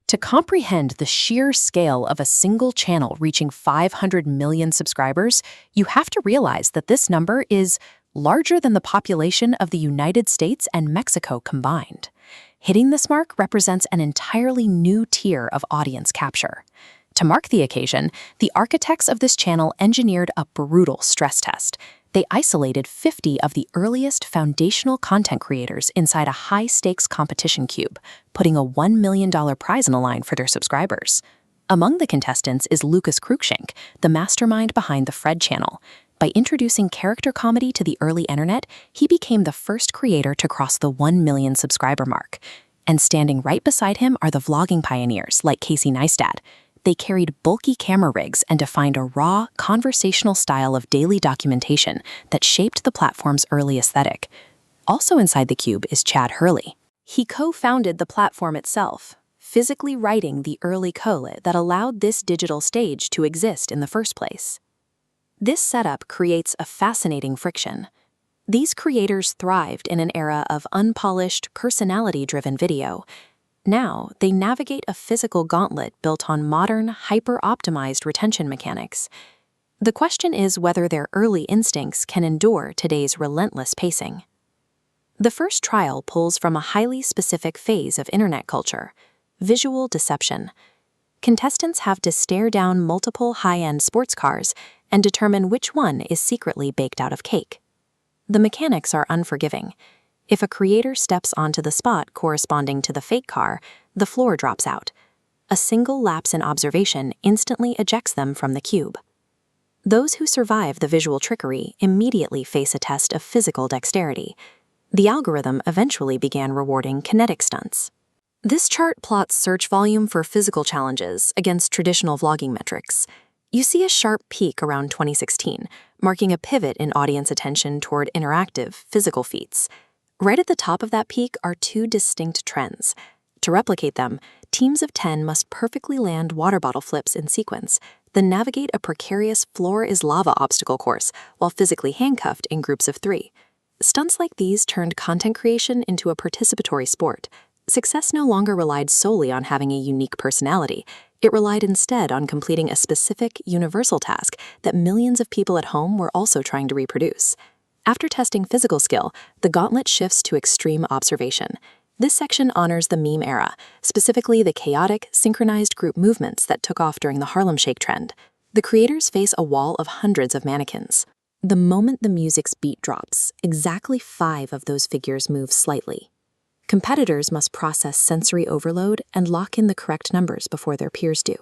To comprehend the sheer scale of a single channel reaching 500 million subscribers, you have to realize that this number is larger than the population of the United States and Mexico combined. Hitting this mark represents an entirely new tier of audience capture. To mark the occasion, the architects of this channel engineered a brutal stress test. They isolated 50 of the earliest foundational content creators inside a high-stakes competition cube, putting a $1 million prize on the line for their subscribers. Among the contestants is Lucas Cruikshank, the mastermind behind the Fred channel. By introducing character comedy to the early internet, he became the first creator to cross the 1 million subscriber mark. And standing right beside him are the vlogging pioneers like Casey Neistat. They carried bulky camera rigs and defined a raw, conversational style of daily documentation that shaped the platform's early aesthetic. Also inside the cube is Chad Hurley. He co-founded the platform itself, physically writing the early code that allowed this digital stage to exist in the first place. This setup creates a fascinating friction. These creators thrived in an era of unpolished, personality-driven video. Now, they navigate a physical gauntlet built on modern, hyper-optimized retention mechanics. The question is whether their early instincts can endure today's relentless pacing. The first trial pulls from a highly specific phase of internet culture: visual deception. Contestants have to stare down multiple high-end sports cars and determine which one is secretly baked out of cake. The mechanics are unforgiving. If a creator steps onto the spot corresponding to the fake car, the floor drops out. A single lapse in observation instantly ejects them from the cube. Those who survive the visual trickery immediately face a test of physical dexterity. The algorithm eventually began rewarding kinetic stunts. This chart plots search volume for physical challenges against traditional vlogging metrics. You see a sharp peak around 2016, marking a pivot in audience attention toward interactive, physical feats. Right at the top of that peak are two distinct trends. To replicate them, teams of 10 must perfectly land water bottle flips in sequence, then navigate a precarious floor-is-lava obstacle course while physically handcuffed in groups of 3. Stunts like these turned content creation into a participatory sport. Success no longer relied solely on having a unique personality. It relied instead on completing a specific, universal task that millions of people at home were also trying to reproduce. After testing physical skill, the gauntlet shifts to extreme observation. This section honors the meme era, specifically the chaotic, synchronized group movements that took off during the Harlem Shake trend. The creators face a wall of hundreds of mannequins. The moment the music's beat drops, exactly 5 of those figures move slightly. Competitors must process sensory overload and lock in the correct numbers before their peers do.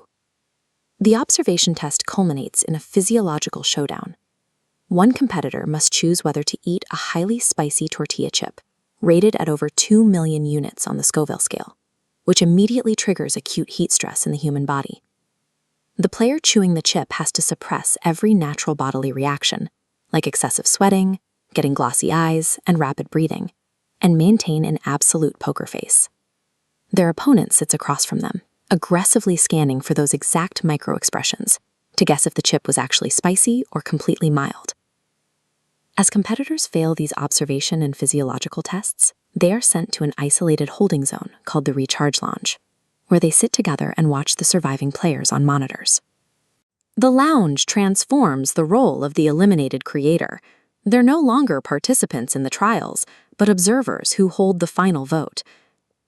The observation test culminates in a physiological showdown. One competitor must choose whether to eat a highly spicy tortilla chip, rated at over 2 million units on the Scoville scale, which immediately triggers acute heat stress in the human body. The player chewing the chip has to suppress every natural bodily reaction, like excessive sweating, getting glossy eyes, and rapid breathing, and maintain an absolute poker face. Their opponent sits across from them, aggressively scanning for those exact micro-expressions to guess if the chip was actually spicy or completely mild. As competitors fail these observation and physiological tests, they are sent to an isolated holding zone called the recharge lounge, where they sit together and watch the surviving players on monitors. The lounge transforms the role of the eliminated creator. They're no longer participants in the trials, but observers who hold the final vote.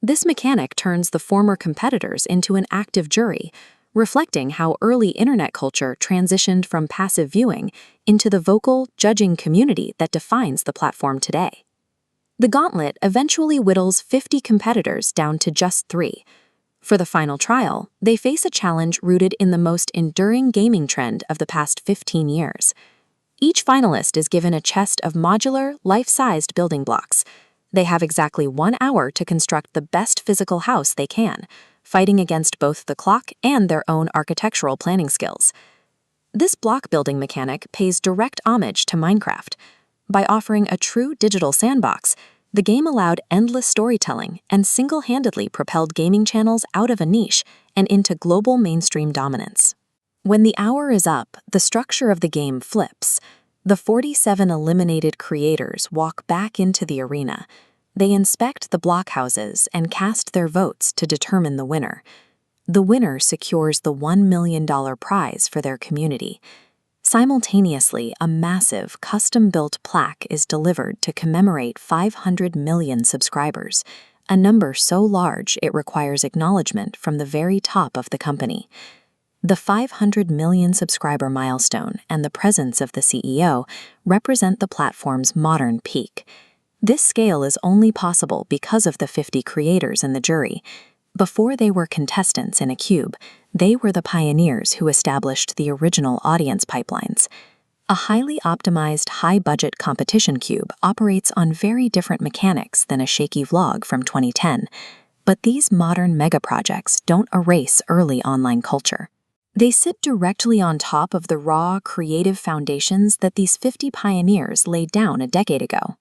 This mechanic turns the former competitors into an active jury, reflecting how early internet culture transitioned from passive viewing into the vocal, judging community that defines the platform today. The gauntlet eventually whittles 50 competitors down to just 3. For the final trial, they face a challenge rooted in the most enduring gaming trend of the past 15 years. Each finalist is given a chest of modular, life-sized building blocks. They have exactly 1 hour to construct the best physical house they can, fighting against both the clock and their own architectural planning skills. This block-building mechanic pays direct homage to Minecraft. By offering a true digital sandbox, the game allowed endless storytelling and single-handedly propelled gaming channels out of a niche and into global mainstream dominance. When the hour is up, the structure of the game flips. The 47 eliminated creators walk back into the arena. They inspect the blockhouses and cast their votes to determine the winner. The winner secures the $1 million prize for their community. Simultaneously, a massive, custom-built plaque is delivered to commemorate 500 million subscribers, a number so large it requires acknowledgement from the very top of the company. The 500 million subscriber milestone and the presence of the CEO represent the platform's modern peak. This scale is only possible because of the 50 creators in the jury. Before they were contestants in a cube, they were the pioneers who established the original audience pipelines. A highly optimized, high-budget competition cube operates on very different mechanics than a shaky vlog from 2010, but these modern mega-projects don't erase early online culture. They sit directly on top of the raw, creative foundations that these 50 pioneers laid down a decade ago.